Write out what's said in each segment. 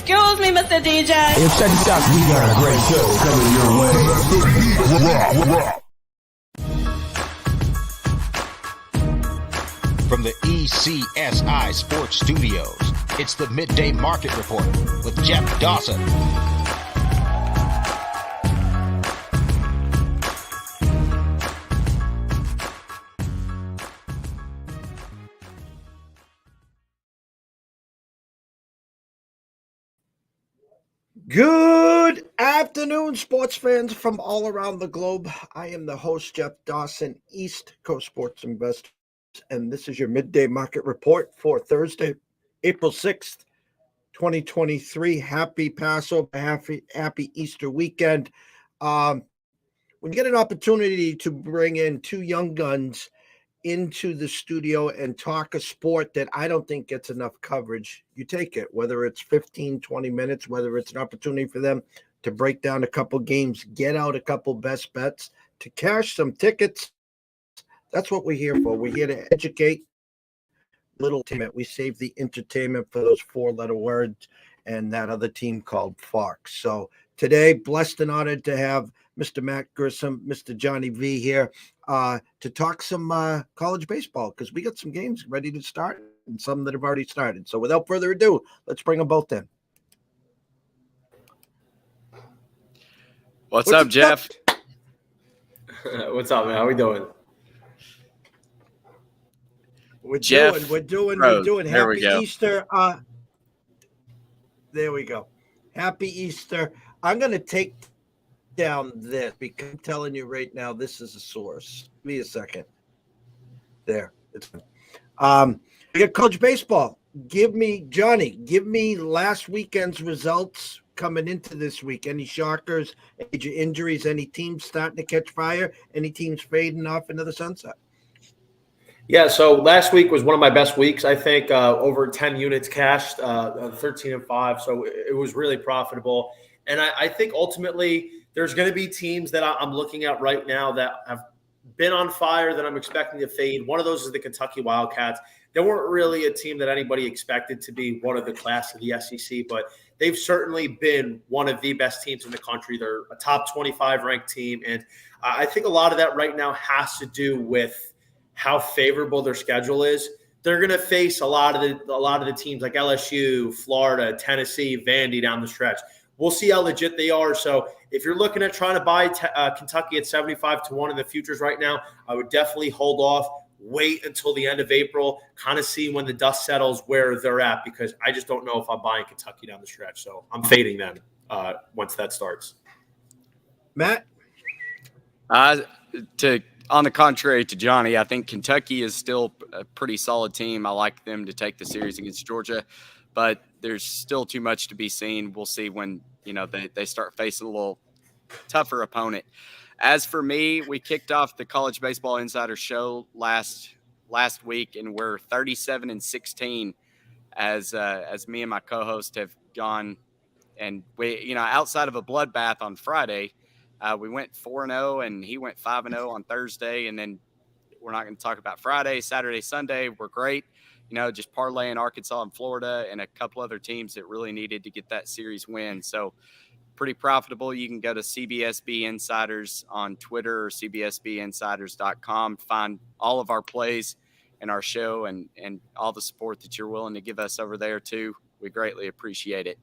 Excuse me, Mr. DJ. Hey, check this out. We got a great show coming your way. From the ECSI Sports Studios, it's the Midday Market Report with Jeff Dawson. Good afternoon, sports fans from all around the globe. I am the host, Jeff Dawson, East Coast Sports Investors, and this is your Midday Market Report for Thursday, April 6th, 2023. Happy Passover, happy Easter weekend. When you get an opportunity to bring in two young guns into the studio and talk a sport that I don't think gets enough coverage, you take it, whether it's 15, 20 minutes, whether it's an opportunity for them to break down a couple games, get out a couple best bets, to cash some tickets. That's what we're here for. We're here to educate, little entertainment. We save the entertainment for those four-letter words and that other team called Fox. So today, blessed and honored to have Mr. Matt Grissom, Mr. Johnny V here to talk some college baseball, because we got some games ready to start and some that have already started. So without further ado, let's bring them both in. What's up, Jeff? What's up, man? How we doing? We're Jeff doing. There Happy we go. Easter. There we go. Happy Easter. I'm going to take down this because I'm telling you right now, this is a source. Give me a second. There. It's we got college baseball. Give me last weekend's results coming into this week. Any shockers, major injuries, any teams starting to catch fire, any teams fading off into the sunset? Yeah, so last week was one of my best weeks, I think. Over 10 units cashed, 13-5. So it was really profitable. And I think ultimately there's going to be teams that I'm looking at right now that have been on fire that I'm expecting to fade. One of those is the Kentucky Wildcats. They weren't really a team that anybody expected to be one of the class of the SEC, but they've certainly been one of the best teams in the country. They're a top 25 ranked team. And I think a lot of that right now has to do with how favorable their schedule is. They're going to face a lot of the teams like LSU, Florida, Tennessee, Vandy down the stretch. We'll see how legit they are. So if you're looking at trying to buy Kentucky at 75-1 in the futures right now, I would definitely hold off. Wait until the end of April, kind of see when the dust settles where they're at, because I just don't know if I'm buying Kentucky down the stretch. So I'm fading them once that starts. Matt? On the contrary to Johnny, I think Kentucky is still a pretty solid team. I like them to take the series against Georgia, but there's still too much to be seen. We'll see when they start facing a little tougher opponent. As for me, we kicked off the College Baseball Insider Show last week, and we're 37-16 as me and my co-host have gone. And we, outside of a bloodbath on Friday, we went 4-0, and he went 5-0 on Thursday. And then we're not going to talk about Friday, Saturday, Sunday. We're great. Just parlaying Arkansas and Florida and a couple other teams that really needed to get that series win. So pretty profitable. You can go to CBSB Insiders on Twitter or CBSBinsiders.com. Find all of our plays and our show and all the support that you're willing to give us over there too. We greatly appreciate it.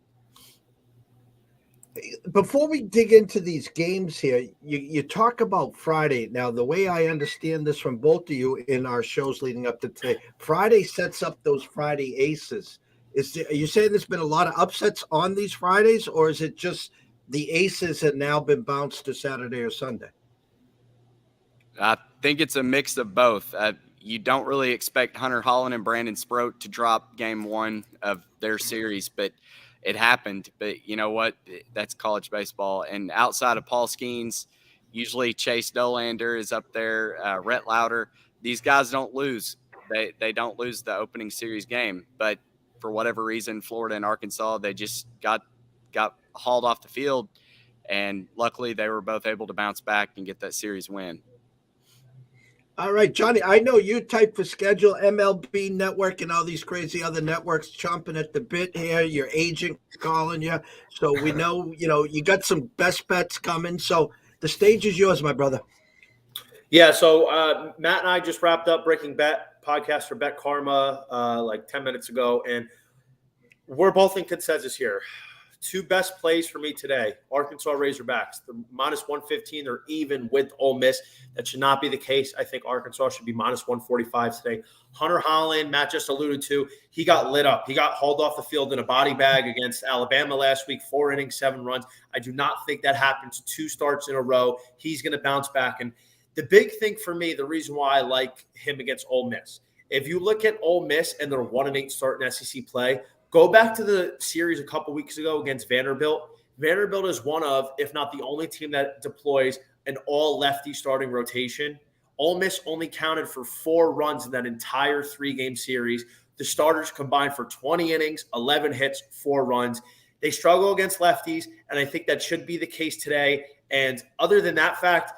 Before we dig into these games here, you talk about Friday. Now, the way I understand this from both of you in our shows leading up to today, Friday sets up those Friday aces. Are you saying there's been a lot of upsets on these Fridays, or is it just the aces have now been bounced to Saturday or Sunday? I think it's a mix of both. You don't really expect Hunter Holland and Brandon Sproat to drop game one of their series, but it happened. But you know what? That's college baseball. And outside of Paul Skeens, usually Chase Dolander is up there, Rhett Lauder. These guys don't lose. They don't lose the opening series game. But for whatever reason, Florida and Arkansas, they just got hauled off the field. And luckily, they were both able to bounce back and get that series win. All right, Johnny, I know you type for schedule, MLB Network, and all these crazy other networks chomping at the bit here. Your agent calling you. So we know, you got some best bets coming. So the stage is yours, my brother. Yeah, so Matt and I just wrapped up Breaking Bet podcast for Bet Karma like 10 minutes ago, and we're both in consensus here. Two best plays for me today: Arkansas Razorbacks, the minus 115. They're even with Ole Miss. That should not be the case. I think Arkansas should be minus 145 today. Hunter Holland, Matt just alluded to, he got lit up. He got hauled off the field in a body bag against Alabama last week, 4 innings, 7 runs. I do not think that happens 2 starts in a row. He's going to bounce back. And the big thing for me, the reason why I like him against Ole Miss, if you look at Ole Miss and their 1-8 start in SEC play, go back to the series a couple weeks ago against Vanderbilt. Vanderbilt is one of, if not the only team that deploys an all-lefty starting rotation. Ole Miss only counted for 4 runs in that entire 3-game series. The starters combined for 20 innings, 11 hits, 4 runs. They struggle against lefties, and I think that should be the case today. And other than that fact,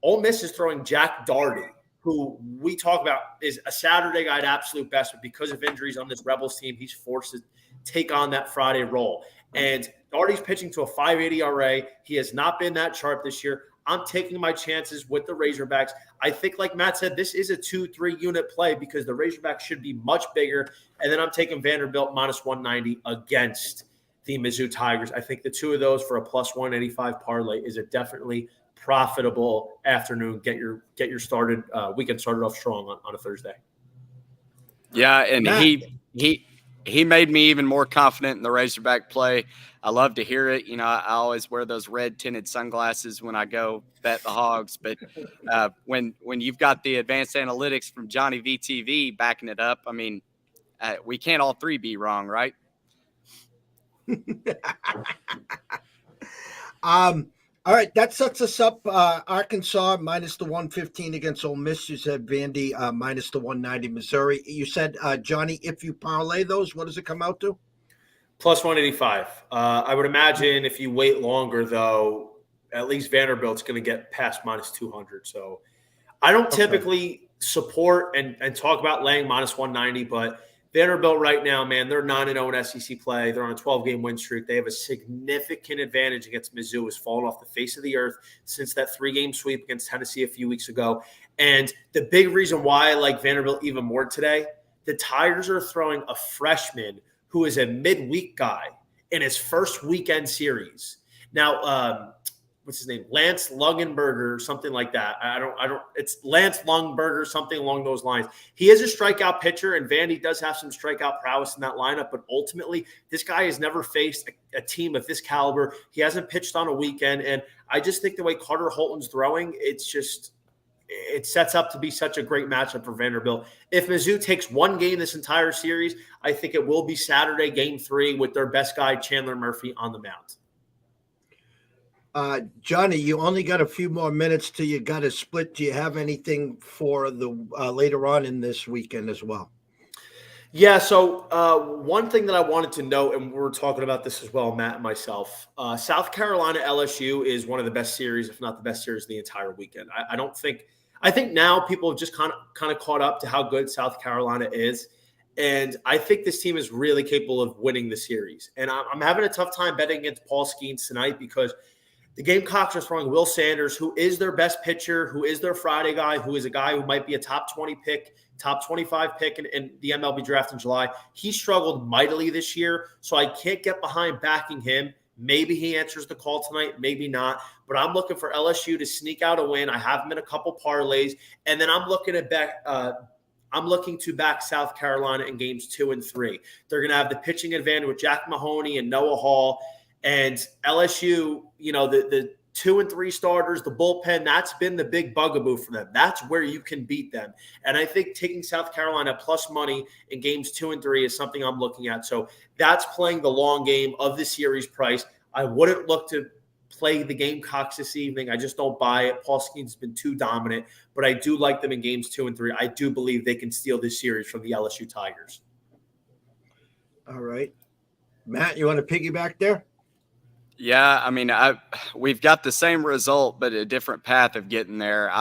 Ole Miss is throwing Jack Doherty, who we talk about is a Saturday guy at absolute best, but because of injuries on this Rebels team, he's forced to take on that Friday role. And Doherty's pitching to a 5.80 ERA. He has not been that sharp this year. I'm taking my chances with the Razorbacks. I think, like Matt said, this is a 2-3 unit play because the Razorbacks should be much bigger. And then I'm taking Vanderbilt minus 190 against the Mizzou Tigers. I think the two of those for a plus 185 parlay is a definitely profitable afternoon. Get your weekend started off strong on a Thursday. Yeah, and he made me even more confident in the Razorback play. I love to hear it. I always wear those red tinted sunglasses when I go bet the Hogs. But when you've got the advanced analytics from Johnny VTV backing it up, I mean, we can't all three be wrong, right? All right, that sets us up. Arkansas minus the 115 against Ole Miss. You said Vandy minus the 190 Missouri. You said, Johnny, if you parlay those, what does it come out to? Plus 185. I would imagine if you wait longer, though, at least Vanderbilt's going to get past minus 200. So I don't typically support and talk about laying minus 190, but Vanderbilt right now, man, they're 9-0 in SEC play. They're on a 12-game win streak. They have a significant advantage against Mizzou, who's fallen off the face of the earth since that 3-game sweep against Tennessee a few weeks ago. And the big reason why I like Vanderbilt even more today, the Tigers are throwing a freshman who is a midweek guy in his first weekend series. Now, what's his name? Lance Lungenberger, something like that. It's Lance Lungberger, something along those lines. He is a strikeout pitcher, and Vandy does have some strikeout prowess in that lineup, but ultimately, this guy has never faced a team of this caliber. He hasn't pitched on a weekend, and I just think the way Carter Holton's throwing, it sets up to be such a great matchup for Vanderbilt. If Mizzou takes one game this entire series, I think it will be Saturday, Game 3, with their best guy, Chandler Murphy, on the mound. Johnny, you only got a few more minutes till you got to split. Do you have anything for the later on in this weekend as well? Yeah, so one thing that I wanted to note, and we're talking about this as well, Matt and myself, South Carolina LSU is one of the best series, if not the best series of the entire weekend. I think now people have just kind of caught up to how good South Carolina is. And I think this team is really capable of winning the series. And I'm having a tough time betting against Paul Skeens tonight because the Gamecocks are throwing Will Sanders, who is their best pitcher, who is their Friday guy, who is a guy who might be a top 20 pick, top 25 pick in the MLB draft in July. He struggled mightily this year, so I can't get behind backing him. Maybe he answers the call tonight, maybe not. But I'm looking for LSU to sneak out a win. I have them in a couple parlays, and then I'm looking to back South Carolina in games 2 and 3. They're going to have the pitching advantage with Jack Mahoney and Noah Hall. And LSU, the 2 and 3 starters, the bullpen, that's been the big bugaboo for them. That's where you can beat them. And I think taking South Carolina plus money in games 2 and 3 is something I'm looking at. So that's playing the long game of the series price. I wouldn't look to play the Gamecocks this evening. I just don't buy it. Paul Skeens has been too dominant, but I do like them in games 2 and 3. I do believe they can steal this series from the LSU Tigers. All right. Matt, you want to piggyback there? Yeah, I mean, we've got the same result, but a different path of getting there.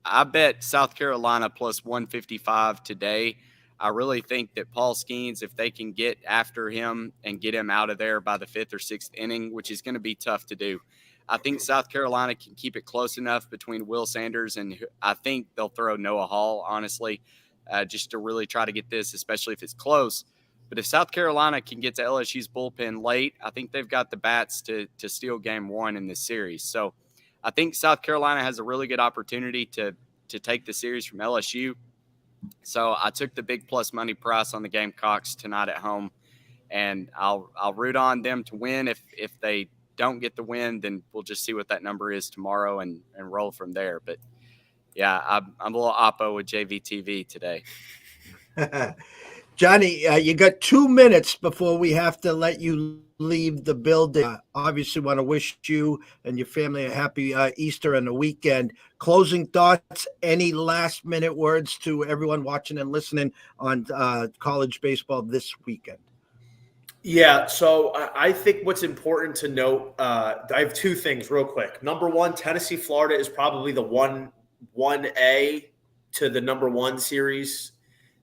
I bet South Carolina plus 155 today. I really think that Paul Skeens, if they can get after him and get him out of there by the 5th or 6th inning, which is going to be tough to do, I think South Carolina can keep it close enough between Will Sanders and I think they'll throw Noah Hall, honestly, just to really try to get this, especially if it's close. But if South Carolina can get to LSU's bullpen late, I think they've got the bats to steal game one in this series. So I think South Carolina has a really good opportunity to take the series from LSU. So I took the big plus money price on the Gamecocks tonight at home, and I'll root on them to win. If they don't get the win, then we'll just see what that number is tomorrow and roll from there. But yeah, I'm a little oppo with JVTV today. Johnny, you got 2 minutes before we have to let you leave the building. Obviously, want to wish you and your family a happy Easter and a weekend. Closing thoughts, any last minute words to everyone watching and listening on college baseball this weekend? Yeah, so I think what's important to note, I have two things real quick. Number one, Tennessee, Florida is probably the 1A to the number one series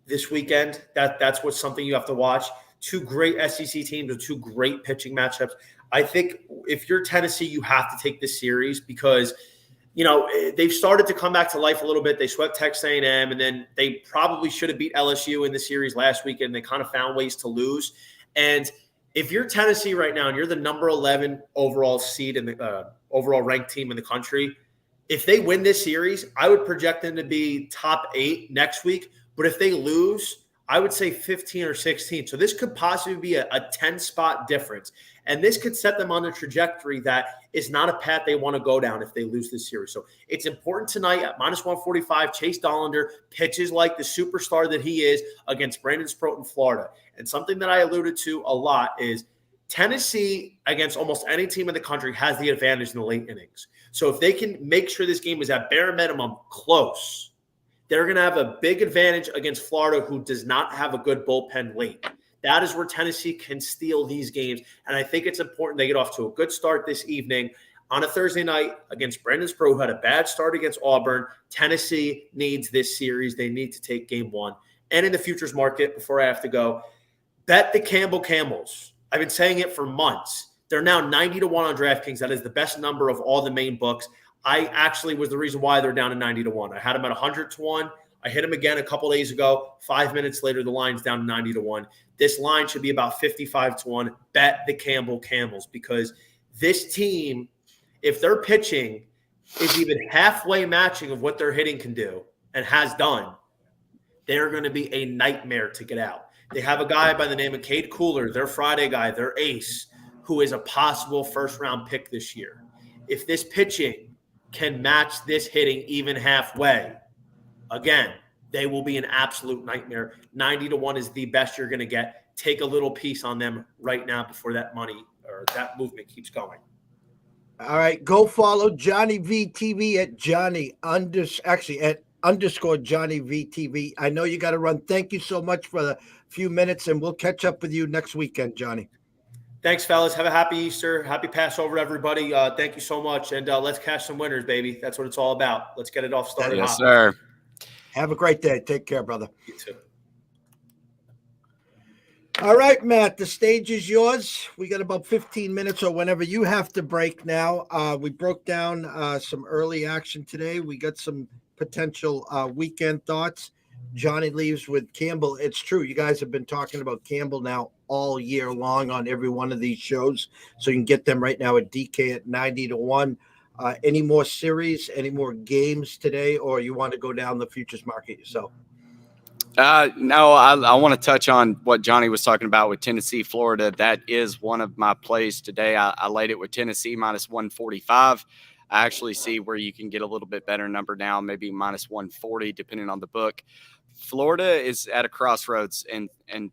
this weekend. That's what's something you have to watch. Two great SEC teams with two great pitching matchups. I think if you're Tennessee, you have to take this series because, you know, they've started to come back to life a little bit. They swept Texas A&M, and then they probably should have beat LSU in the series last weekend. They kind of found ways to lose. And if you're Tennessee right now and you're the number 11 overall seed in the overall ranked team in the country, if they win this series, I would project them to be top 8 next week. But if they lose, I would say 15 or 16. So this could possibly be a 10-spot difference. And this could set them on a trajectory that is not a path they want to go down if they lose this series. So it's important tonight at minus 145. Chase Dollander pitches like the superstar that he is against Brandon Sproat in Florida. And something that I alluded to a lot is Tennessee against almost any team in the country has the advantage in the late innings. So if they can make sure this game is at bare minimum close, they're going to have a big advantage against Florida, who does not have a good bullpen late. That is where Tennessee can steal these games. And I think it's important they get off to a good start this evening on a Thursday night against Brandon Sproat, who had a bad start against Auburn. Tennessee needs this series. They need to take game one. And in the futures market, before I have to go, bet the Campbell Camels. I've been saying it for months. They're now 90-1 on DraftKings. That is the best number of all the main books. I actually was the reason why they're down to 90-1. I had them at 100-1. I hit them again a couple days ago. 5 minutes later, the line's down to 90-1. This line should be about 55-1. Bet the Campbell Camels, because this team, if their pitching is even halfway matching of what their hitting can do and has done, they're going to be a nightmare to get out. They have a guy by the name of Cade Cooler, their Friday guy, their ace, who is a possible first-round pick this year. If this pitching can match this hitting even halfway, again, they will be an absolute nightmare. 90-1 is the best you're going to get. Take a little piece on them right now before that money or that movement keeps going. All right, go follow Johnny VTV at _Johnny VTV. I know you got to run. Thank you so much for the few minutes, and we'll catch up with you next weekend, Johnny. Thanks, fellas. Have a happy Easter. Happy Passover, everybody. Thank you so much. And let's cash some winners, baby. That's what it's all about. Let's get it off started. Yes, sir. Have a great day. Take care, brother. You too. All right, Matt, the stage is yours. We got about 15 minutes or whenever you have to break now. We broke down some early action today. We got some potential weekend thoughts. Johnny leaves with Campbell. It's true. You guys have been talking about Campbell now all year long on every one of these shows. So you can get them right now at DK at 90-1. Any more series, any more games today, or you want to go down the futures market yourself? No, I want to touch on what Johnny was talking about with Tennessee, Florida. That is one of my plays today. I laid it with Tennessee minus 145. I actually see where you can get a little bit better number now, maybe minus 140, depending on the book. Florida is at a crossroads, and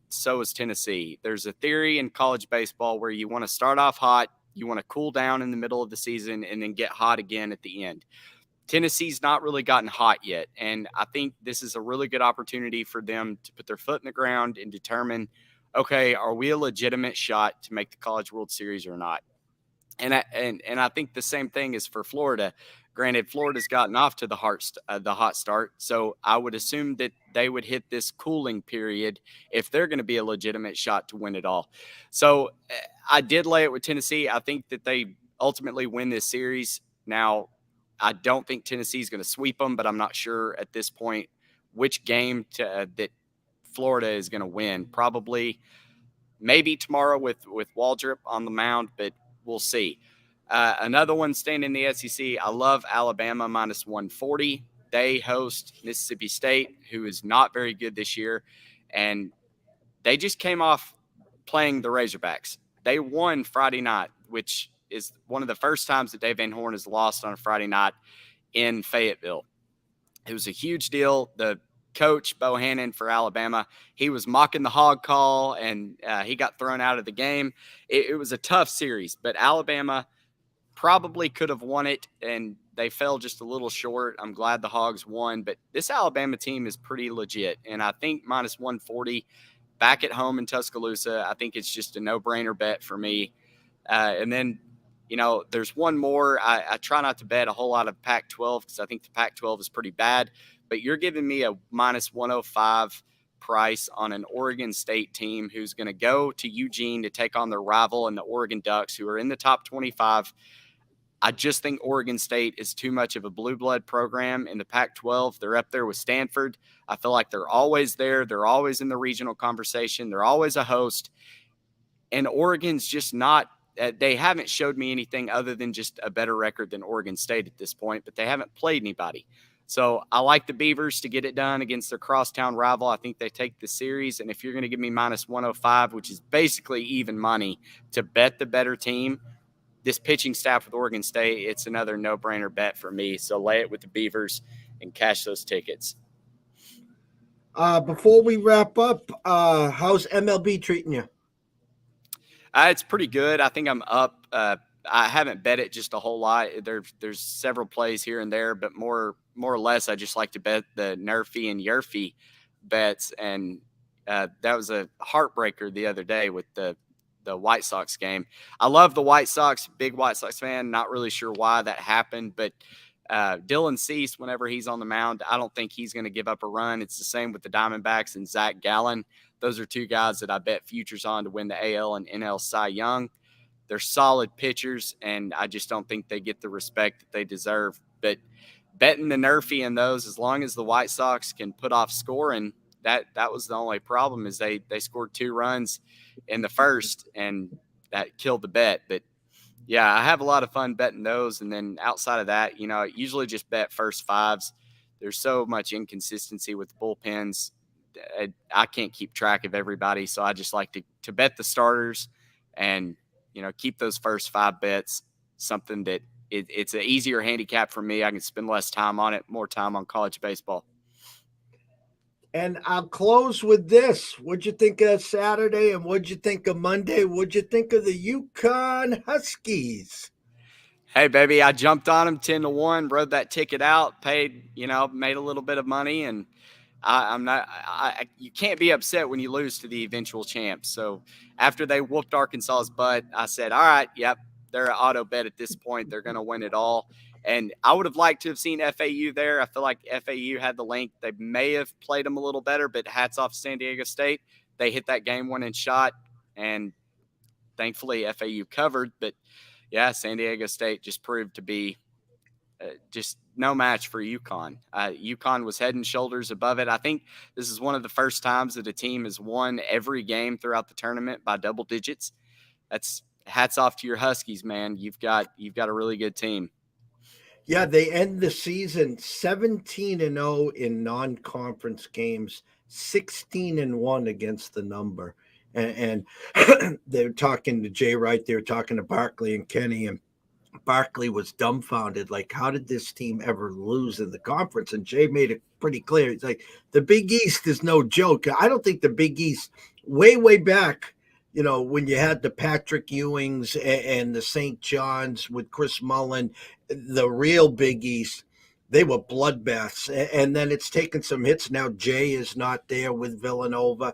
so is Tennessee. There's a theory in college baseball where you want to start off hot, you want to cool down in the middle of the season, and then get hot again at the end. Tennessee's not really gotten hot yet, and I think this is a really good opportunity for them to put their foot in the ground and determine, okay, are we a legitimate shot to make the College World Series or not? And I think the same thing is for Florida. Granted, Florida's gotten off to the hot start, so I would assume that they would hit this cooling period if they're going to be a legitimate shot to win it all. So I did lay it with Tennessee. I think that they ultimately win this series. Now, I don't think Tennessee's going to sweep them, but I'm not sure at this point which game that Florida is going to win. Probably maybe tomorrow with Waldrop on the mound, but we'll see. Another one staying in the SEC, I love Alabama minus 140. They host Mississippi State, who is not very good this year, and they just came off playing the Razorbacks. They won Friday night, which is one of the first times that Dave Van Horn has lost on a Friday night in Fayetteville. It was a huge deal. The coach, Bohannon for Alabama, he was mocking the hog call, and he got thrown out of the game. It was a tough series, but Alabama probably could have won it, and they fell just a little short. I'm glad the Hogs won, but this Alabama team is pretty legit, and I think minus 140 back at home in Tuscaloosa, I think it's just a no-brainer bet for me. And then, there's one more. I try not to bet a whole lot of Pac-12 because I think the Pac-12 is pretty bad, but you're giving me a minus 105 price on an Oregon State team who's going to go to Eugene to take on their rival in the Oregon Ducks, who are in the top 25. I just think Oregon State is too much of a blue blood program in the Pac-12. They're up there with Stanford. I feel like they're always there. They're always in the regional conversation. They're always a host. And Oregon's just not – they haven't showed me anything other than just a better record than Oregon State at this point, but they haven't played anybody. So I like the Beavers to get it done against their crosstown rival. I think they take the series. And if you're going to give me minus 105, which is basically even money, to bet the better team – this pitching staff with Oregon State, it's another no-brainer bet for me. So lay it with the Beavers and cash those tickets. Before we wrap up, how's MLB treating you? It's pretty good. I think I'm up. I haven't bet it just a whole lot. There's several plays here and there, but more or less, I just like to bet the Nerfy and Yerfy bets. And that was a heartbreaker the other day with the White Sox game. I love the White Sox, big White Sox fan. Not really sure why that happened, but Dylan Cease, whenever he's on the mound, I don't think he's going to give up a run. It's the same with the Diamondbacks and Zach Gallen. Those are two guys that I bet futures on to win the AL and NL Cy Young. They're solid pitchers, and I just don't think they get the respect that they deserve. But betting the Nerfy in those, as long as the White Sox can put off scoring, that was the only problem is they scored 2 runs in the first, and that killed the bet. But yeah, I have a lot of fun betting those. And then outside of that, I usually just bet first fives. There's so much inconsistency with the bullpens. I can't keep track of everybody. So I just like to bet the starters and, keep those first 5 bets, something that it's an easier handicap for me. I can spend less time on it, more time on college baseball. And I'll close with this. What'd you think of Saturday, and what'd you think of Monday? What'd you think of the Yukon Huskies? Hey, baby, I jumped on them 10-1, rode that ticket out, paid, made a little bit of money, and you can't be upset when you lose to the eventual champs. So after they whooped Arkansas's butt, I said, all right, yep, they're an auto bet at this point. They're going to win it all. And I would have liked to have seen FAU there. I feel like FAU had the length. They may have played them a little better, but hats off to San Diego State. They hit that game-winning shot, and thankfully FAU covered. But, yeah, San Diego State just proved to be just no match for UConn. UConn was head and shoulders above it. I think this is one of the first times that a team has won every game throughout the tournament by double digits. That's hats off to your Huskies, man. You've got a really good team. Yeah, they end the season 17-0 in non-conference games, 16-1 against the number. And they're talking to Jay Wright, they were talking to Barkley and Kenny, and Barkley was dumbfounded. Like, how did this team ever lose in the conference? And Jay made it pretty clear. He's like, the Big East is no joke. I don't think the Big East, way back, when you had the Patrick Ewings and the St. John's with Chris Mullen, the real Big East, they were bloodbaths. And then it's taken some hits. Now Jay is not there with Villanova.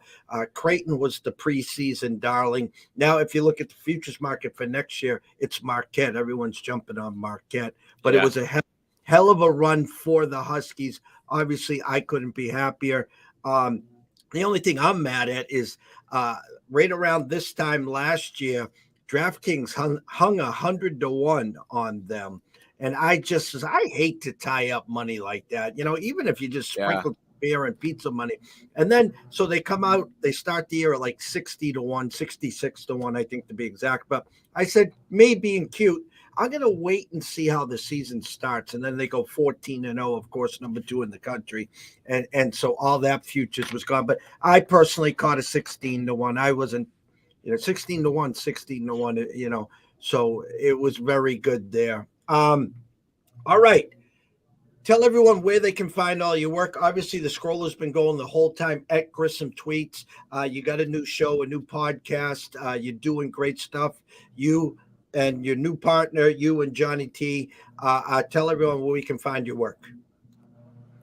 Creighton was the preseason darling. Now, if you look at the futures market for next year, it's Marquette. Everyone's jumping on Marquette. But yeah. hell of a run for the Huskies. Obviously, I couldn't be happier. The only thing I'm mad at is right around this time last year, DraftKings hung 100-1 on them. And I hate to tie up money like that. Even if you just Yeah. sprinkle beer and pizza money. And then, so they come out, they start the year at like 60-1, 66-1, I think to be exact. But I said, me being cute, I'm going to wait and see how the season starts. And then they go 14-0, of course, number 2 in the country. And so all that futures was gone. But I personally caught a 16-1. I wasn't, 16-1, 16-1, so it was very good there. All right. Tell everyone where they can find all your work. Obviously, the scroller's been going the whole time at Grissom Tweets. You got a new show, a new podcast. You're doing great stuff. You and your new partner, you and Johnny T. Tell everyone where we can find your work.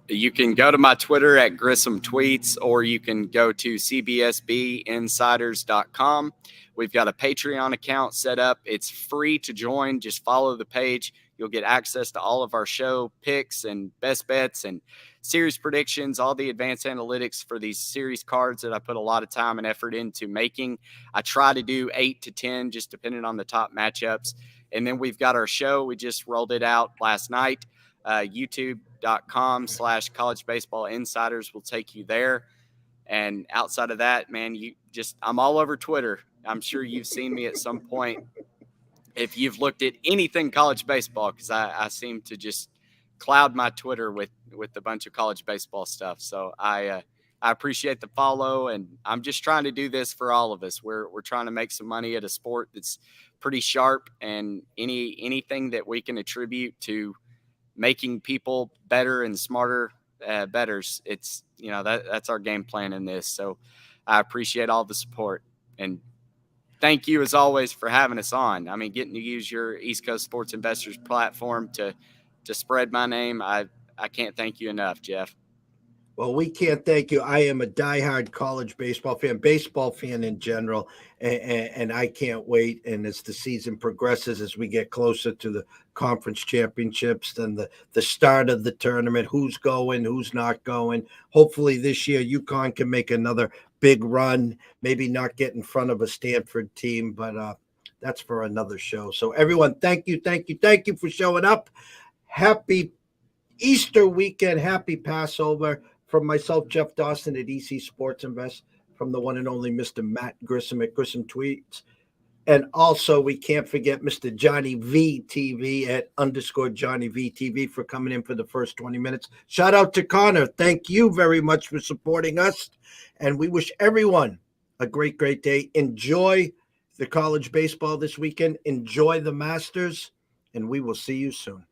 You can go to my Twitter at Grissom Tweets, or you can go to cbsbinsiders.com. We've got a Patreon account set up. It's free to join. Just follow the page. You'll get access to all of our show picks and best bets and series predictions, all the advanced analytics for these series cards that I put a lot of time and effort into making. I try to do 8 to 10, just depending on the top matchups. And then we've got our show. We just rolled it out last night. YouTube.com/college baseball insiders will take you there. And outside of that, man, I'm all over Twitter. I'm sure you've seen me at some point if you've looked at anything college baseball, because I seem to just cloud my Twitter with a bunch of college baseball stuff. So I appreciate the follow, and I'm just trying to do this for all of us. We're trying to make some money at a sport that's pretty sharp, and anything that we can attribute to making people better and smarter bettors, it's that's our game plan in this. So I appreciate all the support, and thank you as always for having us on. I mean, getting to use your East Coast Sports Investors platform to spread my name, I can't thank you enough, Jeff. Well, we can't thank you. I am a diehard college baseball fan in general, and I can't wait. And as the season progresses, as we get closer to the conference championships, then the start of the tournament, who's going, who's not going. Hopefully this year, UConn can make another big run, maybe not get in front of a Stanford team, but that's for another show. So everyone, thank you for showing up. Happy Easter weekend, happy Passover. From myself, Jeff Dawson at EC Sports Invest, from the one and only Mr. Matt Grissom at Grissom Tweets. And also, we can't forget Mr. Johnny VTV at _Johnny VTV for coming in for the first 20 minutes. Shout out to Connor. Thank you very much for supporting us. And we wish everyone a great, great day. Enjoy the college baseball this weekend. Enjoy the Masters. And we will see you soon.